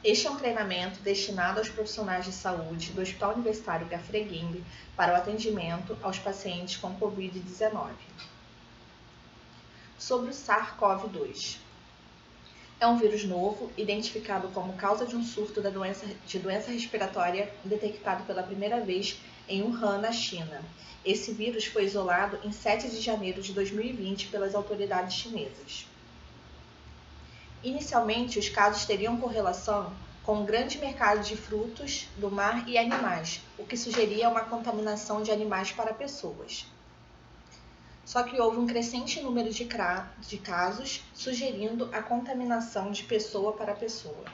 Este é um treinamento destinado aos profissionais de saúde do Hospital Universitário Gafreguimbi para o atendimento aos pacientes com Covid-19. Sobre o SARS-CoV-2. É um vírus novo, identificado como causa de um surto de doença respiratória detectado pela primeira vez em Wuhan, na China. Esse vírus foi isolado em 7 de janeiro de 2020 pelas autoridades chinesas. Inicialmente, os casos teriam correlação com o grande mercado de frutos do mar e animais, o que sugeria uma contaminação de animais para pessoas. Só que houve um crescente número de casos, sugerindo a contaminação de pessoa para pessoa.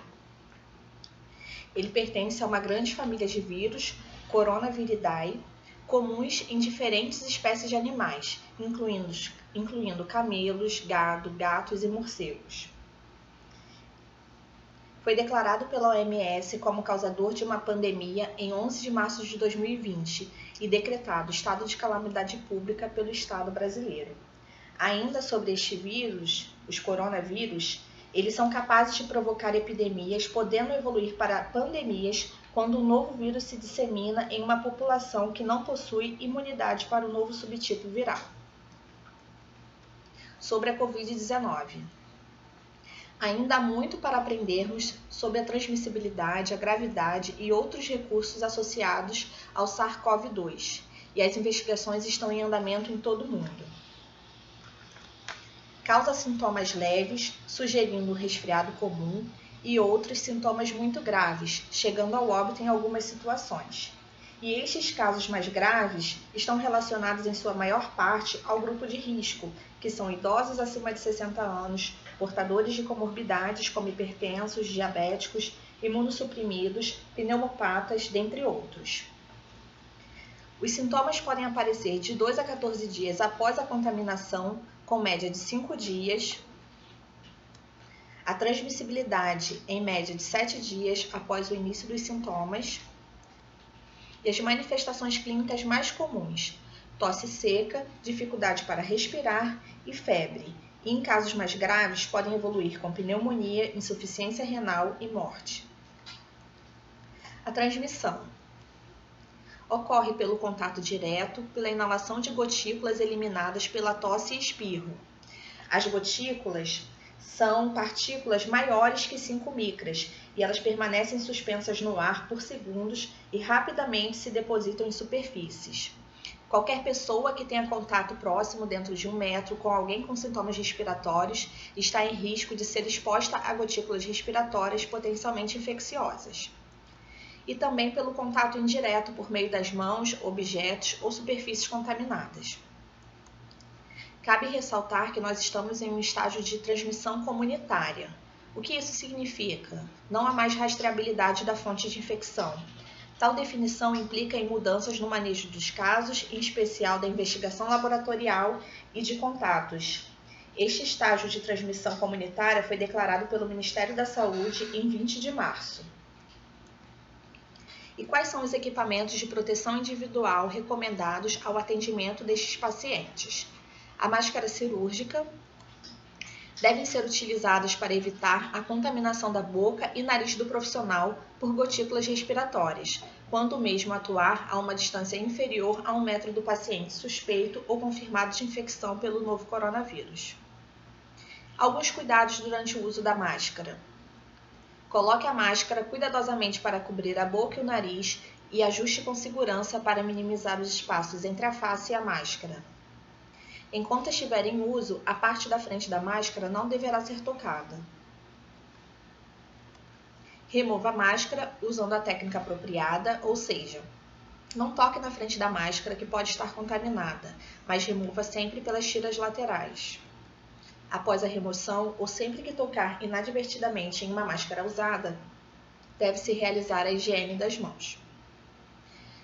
Ele pertence a uma grande família de vírus, Coronaviridae, comuns em diferentes espécies de animais, incluindo camelos, gado, gatos e morcegos. Foi declarado pela OMS como causador de uma pandemia em 11 de março de 2020 e decretado estado de calamidade pública pelo Estado brasileiro. Ainda sobre este vírus, os coronavírus, eles são capazes de provocar epidemias, podendo evoluir para pandemias quando um novo vírus se dissemina em uma população que não possui imunidade para o novo subtipo viral. Sobre a Covid-19. Ainda há muito para aprendermos sobre a transmissibilidade, a gravidade e outros recursos associados ao SARS-CoV-2, e as investigações estão em andamento em todo o mundo. Causa sintomas leves, sugerindo um resfriado comum, e outros sintomas muito graves, chegando ao óbito em algumas situações. E estes casos mais graves estão relacionados em sua maior parte ao grupo de risco, que são idosos acima de 60 anos, portadores de comorbidades como hipertensos, diabéticos, imunossuprimidos, pneumopatas, dentre outros. Os sintomas podem aparecer de 2 a 14 dias após a contaminação, com média de 5 dias. A transmissibilidade em média de 7 dias após o início dos sintomas. E as manifestações clínicas mais comuns: tosse seca, dificuldade para respirar e febre. E em casos mais graves, podem evoluir com pneumonia, insuficiência renal e morte. A transmissão ocorre pelo contato direto, pela inalação de gotículas eliminadas pela tosse e espirro. As gotículas são partículas maiores que 5 micras e elas permanecem suspensas no ar por segundos e rapidamente se depositam em superfícies. Qualquer pessoa que tenha contato próximo dentro de 1 metro com alguém com sintomas respiratórios está em risco de ser exposta a gotículas respiratórias potencialmente infecciosas. E também pelo contato indireto por meio das mãos, objetos ou superfícies contaminadas. Cabe ressaltar que nós estamos em um estágio de transmissão comunitária. O que isso significa? Não há mais rastreabilidade da fonte de infecção. Tal definição implica em mudanças no manejo dos casos, em especial da investigação laboratorial e de contatos. Este estágio de transmissão comunitária foi declarado pelo Ministério da Saúde em 20 de março. E quais são os equipamentos de proteção individual recomendados ao atendimento destes pacientes? A máscara cirúrgica devem ser utilizadas para evitar a contaminação da boca e nariz do profissional por gotículas respiratórias, quando o mesmo atuar a uma distância inferior a 1 metro do paciente suspeito ou confirmado de infecção pelo novo coronavírus. Alguns cuidados durante o uso da máscara. Coloque a máscara cuidadosamente para cobrir a boca e o nariz e ajuste com segurança para minimizar os espaços entre a face e a máscara. Enquanto estiver em uso, a parte da frente da máscara não deverá ser tocada. Remova a máscara usando a técnica apropriada, ou seja, não toque na frente da máscara que pode estar contaminada, mas remova sempre pelas tiras laterais. Após a remoção, ou sempre que tocar inadvertidamente em uma máscara usada, deve-se realizar a higiene das mãos.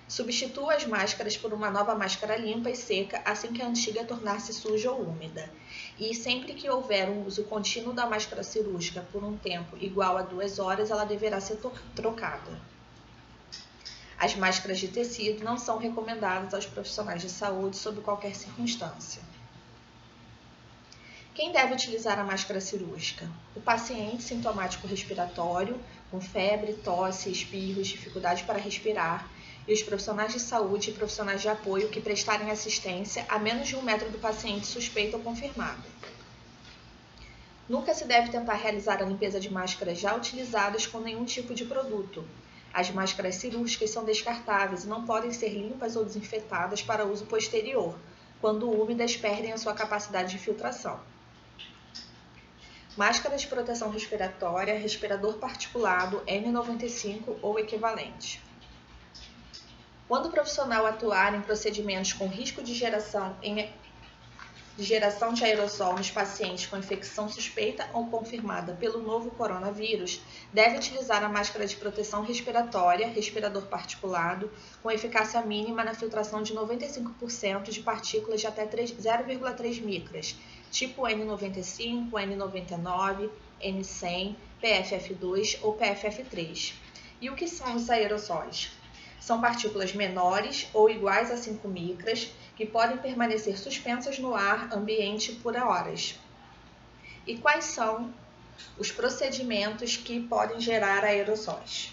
Substitua as máscaras por uma nova máscara limpa e seca assim que a antiga tornar-se suja ou úmida. E sempre que houver um uso contínuo da máscara cirúrgica por um tempo igual a 2 horas, ela deverá ser trocada. As máscaras de tecido não são recomendadas aos profissionais de saúde sob qualquer circunstância. Quem deve utilizar a máscara cirúrgica? O paciente sintomático respiratório, com febre, tosse, espirros, dificuldade para respirar, e os profissionais de saúde e profissionais de apoio que prestarem assistência a menos de 1 metro do paciente suspeito ou confirmado. Nunca se deve tentar realizar a limpeza de máscaras já utilizadas com nenhum tipo de produto. As máscaras cirúrgicas são descartáveis e não podem ser limpas ou desinfetadas para uso posterior, quando úmidas perdem a sua capacidade de filtração. Máscara de proteção respiratória, respirador particulado, N95 ou equivalente. Quando o profissional atuar em procedimentos com risco de geração de aerossol nos pacientes com infecção suspeita ou confirmada pelo novo coronavírus, deve utilizar a máscara de proteção respiratória, respirador particulado, com eficácia mínima na filtração de 95% de partículas de até 0,3 micras, tipo N95, N99, N100, PFF2 ou PFF3. E o que são os aerossóis? São partículas menores ou iguais a 5 micras que podem permanecer suspensas no ar ambiente por horas. E quais são os procedimentos que podem gerar aerossóis?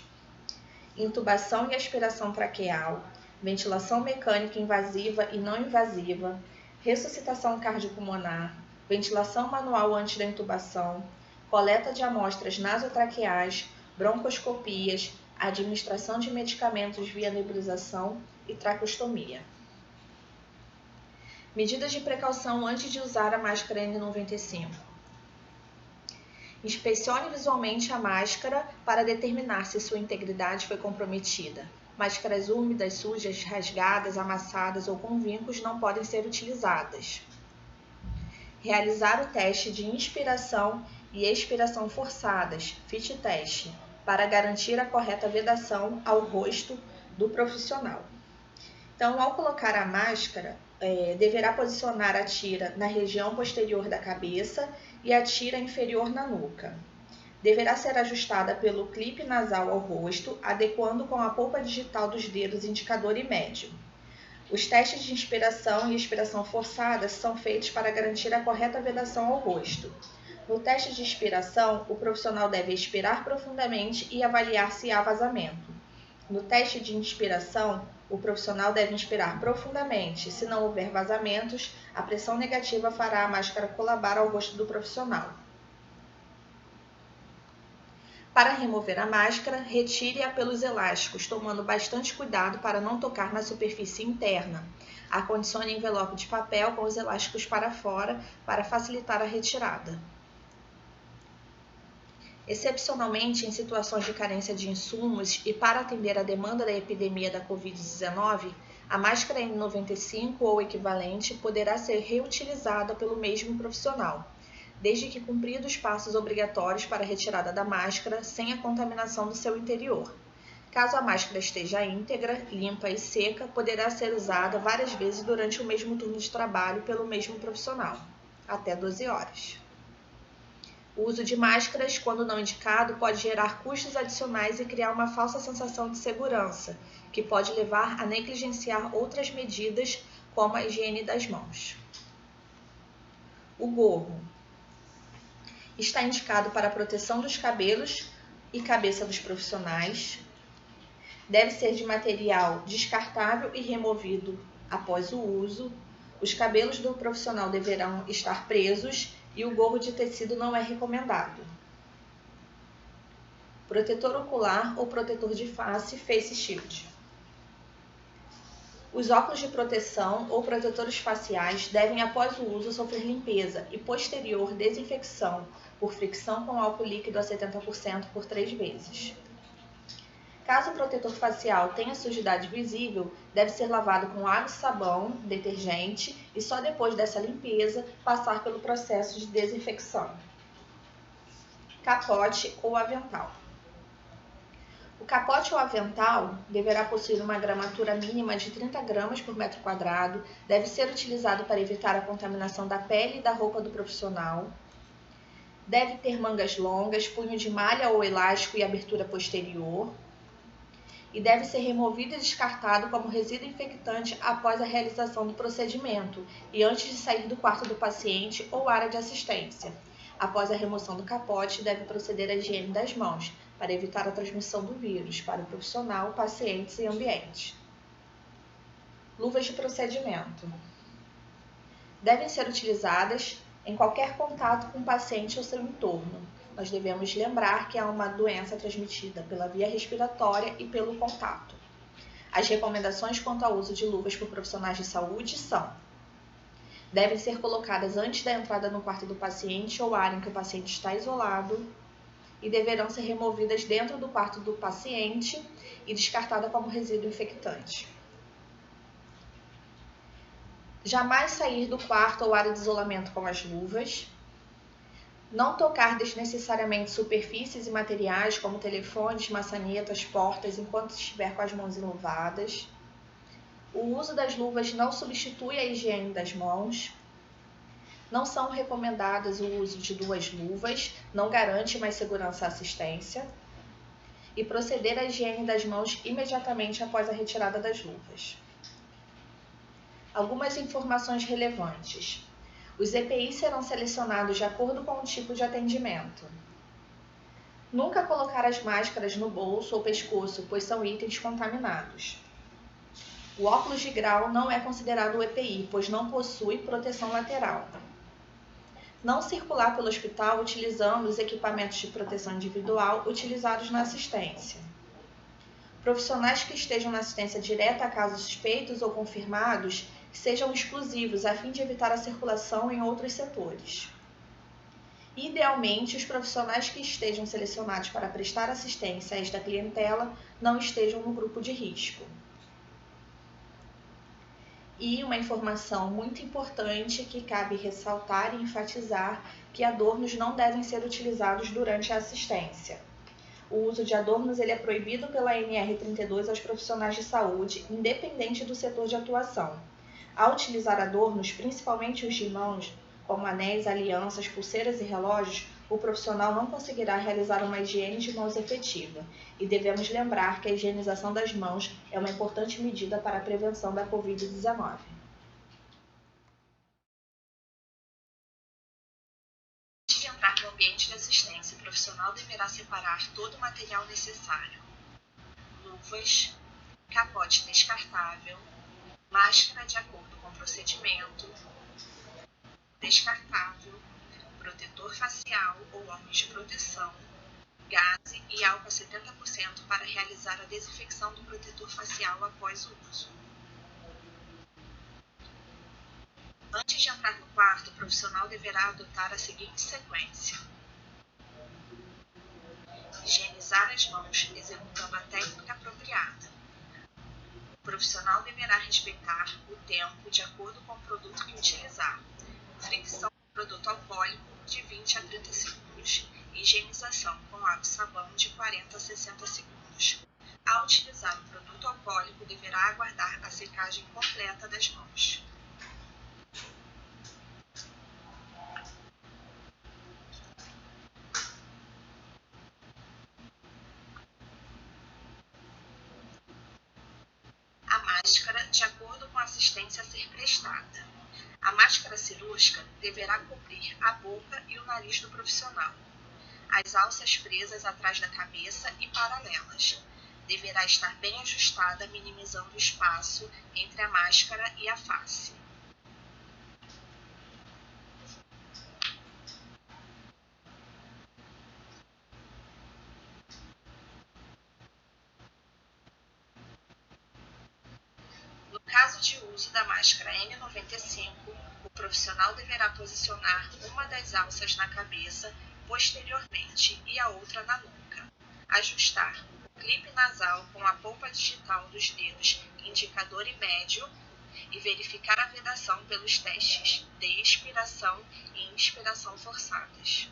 Intubação e aspiração traqueal, ventilação mecânica invasiva e não invasiva, ressuscitação cardiopulmonar, ventilação manual antes da intubação, coleta de amostras nasotraqueais, broncoscopias, administração de medicamentos via nebulização e traqueostomia. Medidas de precaução antes de usar a máscara N95. Inspecione visualmente a máscara para determinar se sua integridade foi comprometida. Máscaras úmidas, sujas, rasgadas, amassadas ou com vincos não podem ser utilizadas. Realizar o teste de inspiração e expiração forçadas, fit test, para garantir a correta vedação ao rosto do profissional. Então, ao colocar a máscara, deverá posicionar a tira na região posterior da cabeça e a tira inferior na nuca. Deverá ser ajustada pelo clipe nasal ao rosto, adequando com a polpa digital dos dedos indicador e médio. Os testes de inspiração e expiração forçadas são feitos para garantir a correta vedação ao rosto. No teste de expiração, o profissional deve expirar profundamente e avaliar se há vazamento. No teste de inspiração, o profissional deve inspirar profundamente. Se não houver vazamentos, a pressão negativa fará a máscara colabar ao rosto do profissional. Para remover a máscara, retire-a pelos elásticos, tomando bastante cuidado para não tocar na superfície interna. Acondicione envelope de papel com os elásticos para fora para facilitar a retirada. Excepcionalmente, em situações de carência de insumos e para atender à demanda da epidemia da Covid-19, a máscara N95 ou equivalente poderá ser reutilizada pelo mesmo profissional, desde que cumpridos os passos obrigatórios para a retirada da máscara sem a contaminação do seu interior. Caso a máscara esteja íntegra, limpa e seca, poderá ser usada várias vezes durante o mesmo turno de trabalho pelo mesmo profissional, até 12 horas. O uso de máscaras, quando não indicado, pode gerar custos adicionais e criar uma falsa sensação de segurança, que pode levar a negligenciar outras medidas, como a higiene das mãos. O gorro está indicado para a proteção dos cabelos e cabeça dos profissionais. Deve ser de material descartável e removido após o uso. Os cabelos do profissional deverão estar presos e o gorro de tecido não é recomendado. Protetor ocular ou protetor de face, face shield. Os óculos de proteção ou protetores faciais devem, após o uso, sofrer limpeza e posterior desinfecção por fricção com álcool líquido a 70% por 3 vezes. Caso o protetor facial tenha sujidade visível, deve ser lavado com água e sabão, detergente e só depois dessa limpeza passar pelo processo de desinfecção. Capote ou avental. O capote ou avental deverá possuir uma gramatura mínima de 30 gramas por metro quadrado, deve ser utilizado para evitar a contaminação da pele e da roupa do profissional. Deve ter mangas longas, punho de malha ou elástico e abertura posterior. e deve ser removido e descartado como resíduo infectante após a realização do procedimento e antes de sair do quarto do paciente ou área de assistência. Após a remoção do capote, deve proceder à higiene das mãos, para evitar a transmissão do vírus para o profissional, pacientes e ambiente. Luvas de procedimento. Devem ser utilizadas em qualquer contato com o paciente ou seu entorno. Nós devemos lembrar que há uma doença transmitida pela via respiratória e pelo contato. As recomendações quanto ao uso de luvas por profissionais de saúde são: devem ser colocadas antes da entrada no quarto do paciente ou área em que o paciente está isolado e deverão ser removidas dentro do quarto do paciente e descartadas como resíduo infectante. Jamais sair do quarto ou área de isolamento com as luvas. Não tocar desnecessariamente superfícies e materiais como telefones, maçanetas, portas enquanto estiver com as mãos enluvadas. O uso das luvas não substitui a higiene das mãos. Não são recomendadas o uso de 2 luvas, não garante mais segurança à assistência. E proceder à higiene das mãos imediatamente após a retirada das luvas. Algumas informações relevantes. Os EPIs serão selecionados de acordo com o tipo de atendimento. Nunca colocar as máscaras no bolso ou pescoço, pois são itens contaminados. O óculos de grau não é considerado EPI, pois não possui proteção lateral. Não circular pelo hospital utilizando os equipamentos de proteção individual utilizados na assistência. Profissionais que estejam na assistência direta a casos suspeitos ou confirmados sejam exclusivos a fim de evitar a circulação em outros setores. Idealmente, os profissionais que estejam selecionados para prestar assistência a esta clientela não estejam no grupo de risco. E uma informação muito importante que cabe ressaltar e enfatizar que adornos não devem ser utilizados durante a assistência. O uso de adornos ele é proibido pela NR32 aos profissionais de saúde, independente do setor de atuação. Ao utilizar adornos, principalmente os de mãos, como anéis, alianças, pulseiras e relógios, o profissional não conseguirá realizar uma higiene de mãos efetiva. E devemos lembrar que a higienização das mãos é uma importante medida para a prevenção da Covid-19. Antes de entrar no ambiente de assistência, o profissional deverá separar todo o material necessário: luvas, capote descartável, máscara de acordo com o procedimento, descartável, protetor facial ou óculos de proteção, gaze e álcool a 70% para realizar a desinfecção do protetor facial após o uso. Antes de entrar no quarto, o profissional deverá adotar a seguinte sequência: higienizar as mãos executando a técnica apropriada. O profissional deverá respeitar o tempo de acordo com o produto que utilizar. Fricção do produto alcoólico de 20 a 30 segundos. Higienização com água e sabão de 40 a 60 segundos. Ao utilizar o produto alcoólico, deverá aguardar a secagem completa das mãos. A máscara de acordo com a assistência a ser prestada. A máscara cirúrgica deverá cobrir a boca e o nariz do profissional. As alças presas atrás da cabeça e paralelas. Deverá estar bem ajustada, minimizando o espaço entre a máscara e a face. No caso de uso da máscara N95, o profissional deverá posicionar uma das alças na cabeça posteriormente e a outra na nuca. Ajustar o clipe nasal com a polpa digital dos dedos indicador e médio e verificar a vedação pelos testes de expiração e inspiração forçadas.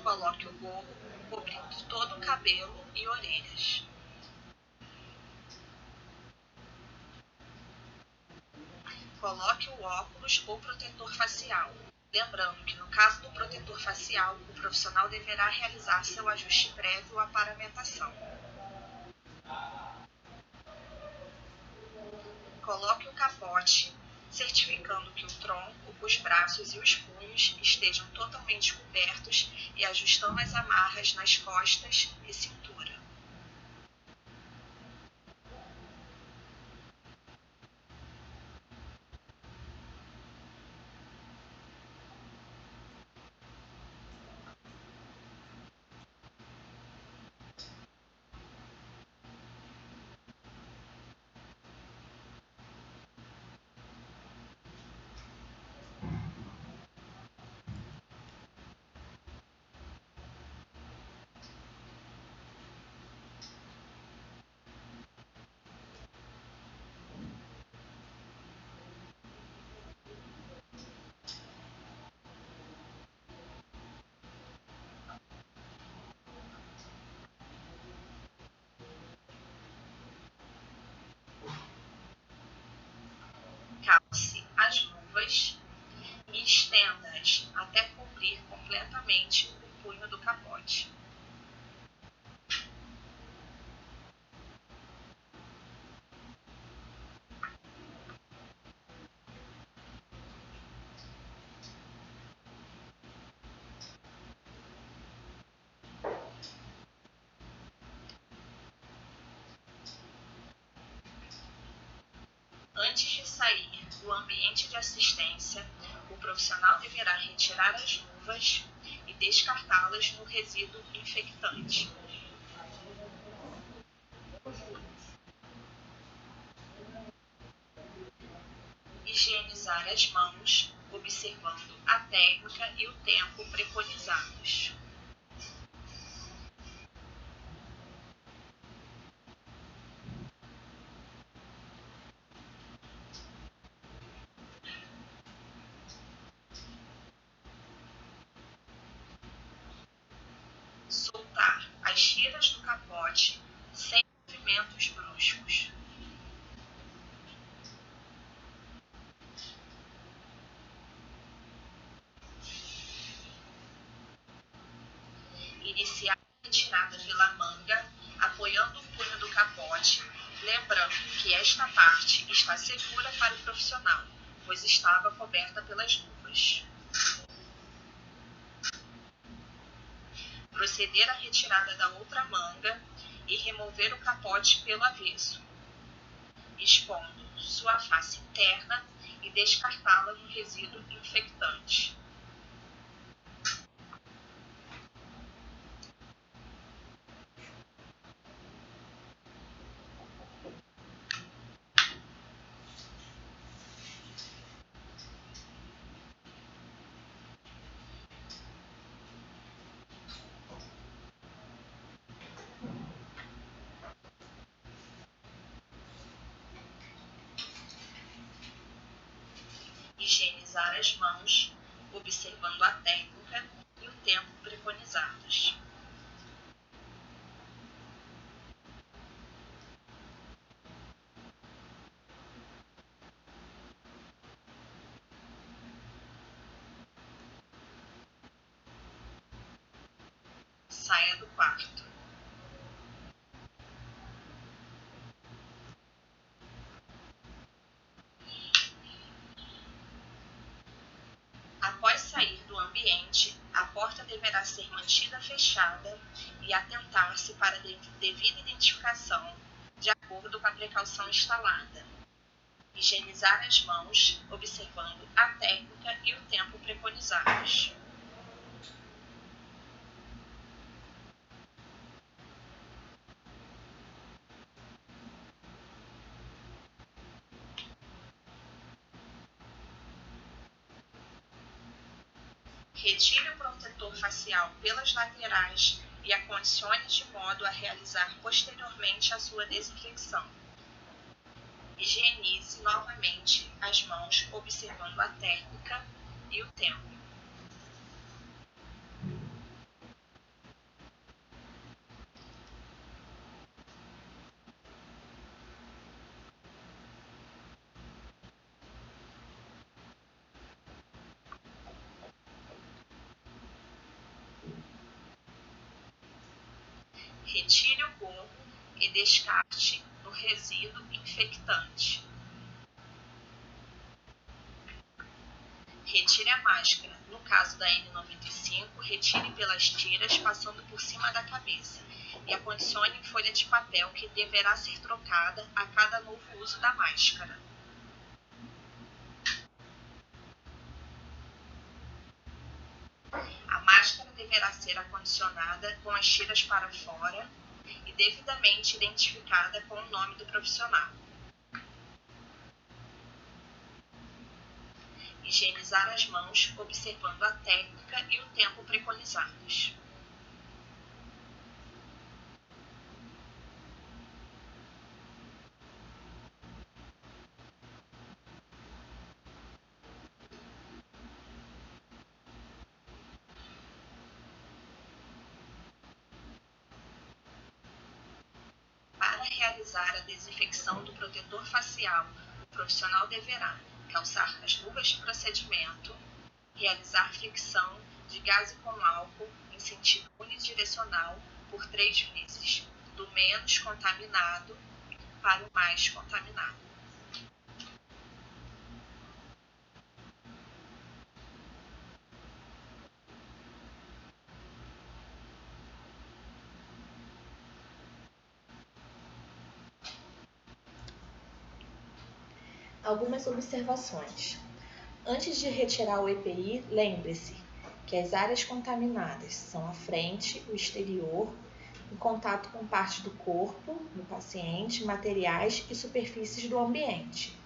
Coloque o gorro cobrindo todo o cabelo e orelhas. Coloque o óculos ou protetor facial. Lembrando que no caso do protetor facial, o profissional deverá realizar seu ajuste prévio à paramentação. Coloque o capote, certificando que o tronco, os braços e os punhos estejam totalmente cobertos e ajustando as amarras nas costas e cintura. Calce as luvas e estenda-as até cobrir completamente o punho do capote. Antes de sair do ambiente de assistência, o profissional deverá retirar as luvas e descartá-las no resíduo infectante. Higienizar as mãos, observando a técnica e o tempo preconizados. Soltar as tiras do capote sem movimentos bruscos. Iniciar a retirada pela manga, apoiando o punho do capote, lembrando que esta parte está segura para o profissional, pois estava coberta pelas luvas. Proceder à retirada da outra manga e remover o capote pelo avesso, expondo sua face interna e descartá-la no resíduo infectante. Higienizar as mãos, observando a técnica e o tempo preconizados. Saia do quarto. Após sair do ambiente, a porta deverá ser mantida fechada e atentar-se para a devida identificação, de acordo com a precaução instalada. Higienizar as mãos, observando a técnica e o tempo preconizados. Retire o protetor facial pelas laterais e acondicione de modo a realizar posteriormente a sua desinfecção. Higienize novamente as mãos, observando a técnica e o tempo. Retire o gorro e descarte no resíduo infectante. Retire a máscara. No caso da N95, retire pelas tiras, passando por cima da cabeça, e a posicione em folha de papel, que deverá ser trocada a cada novo uso da máscara. A máscara deverá ser acondicionada com as tiras para fora e devidamente identificada com o nome do profissional. Higienizar as mãos, observando a técnica e o tempo preconizados. Para realizar a desinfecção do protetor facial, o profissional deverá calçar as luvas de procedimento, realizar fricção de gás com álcool em sentido unidirecional por 3 vezes, do menos contaminado para o mais contaminado. Algumas observações. Antes de retirar o EPI, lembre-se que as áreas contaminadas são a frente, o exterior, em contato com parte do corpo do paciente, materiais e superfícies do ambiente.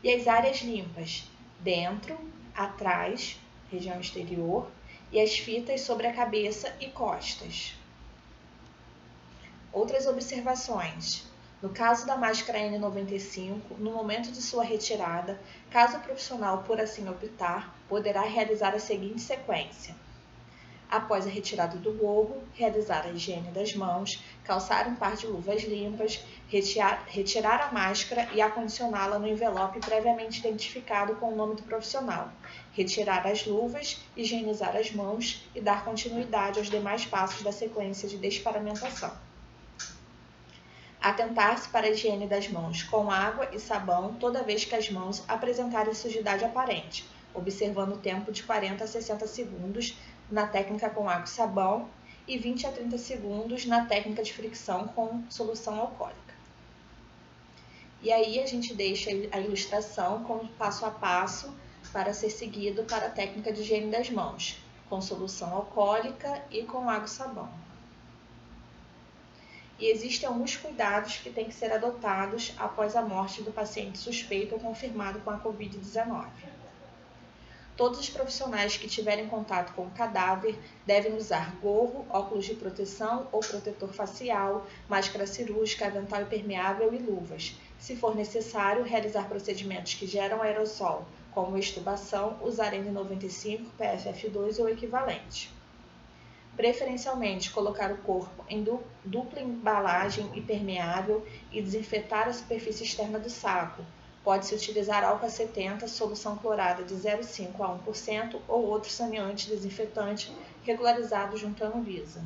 E as áreas limpas, dentro, atrás, região exterior, e as fitas sobre a cabeça e costas. Outras observações. No caso da máscara N95, no momento de sua retirada, caso o profissional por assim optar, poderá realizar a seguinte sequência: após a retirada do gorro, realizar a higiene das mãos, calçar um par de luvas limpas, retirar a máscara e acondicioná-la no envelope previamente identificado com o nome do profissional, retirar as luvas, higienizar as mãos e dar continuidade aos demais passos da sequência de desparamentação. Atentar-se para a higiene das mãos com água e sabão toda vez que as mãos apresentarem sujidade aparente, observando o tempo de 40 a 60 segundos na técnica com água e sabão e 20 a 30 segundos na técnica de fricção com solução alcoólica. E aí a gente deixa a ilustração com o passo a passo para ser seguido para a técnica de higiene das mãos, com solução alcoólica e com água e sabão. E existem alguns cuidados que têm que ser adotados após a morte do paciente suspeito ou confirmado com a Covid-19. Todos os profissionais que tiverem contato com o cadáver devem usar gorro, óculos de proteção ou protetor facial, máscara cirúrgica, avental impermeável e luvas. Se for necessário, realizar procedimentos que geram aerossol, como extubação, usar N95, PFF2 ou equivalente. Preferencialmente, colocar o corpo em dupla embalagem impermeável e desinfetar a superfície externa do saco. Pode-se utilizar álcool 70, solução clorada de 0,5 a 1% ou outro saneante desinfetante regularizado junto à Anvisa.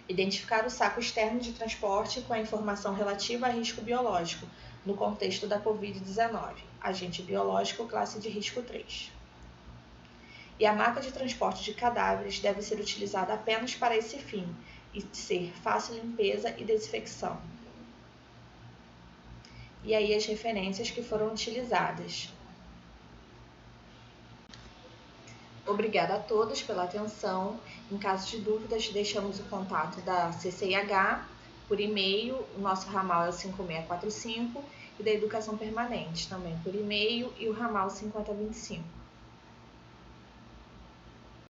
Identificar o saco externo de transporte com a informação relativa a risco biológico, no contexto da Covid-19, agente biológico classe de risco 3. E a maca de transporte de cadáveres deve ser utilizada apenas para esse fim e ser fácil limpeza e desinfecção. E aí as referências que foram utilizadas. Obrigada a todos pela atenção. Em caso de dúvidas, deixamos o contato da CCIH por e-mail, o nosso ramal é o 5645, e da Educação Permanente também por e-mail e o ramal 5025.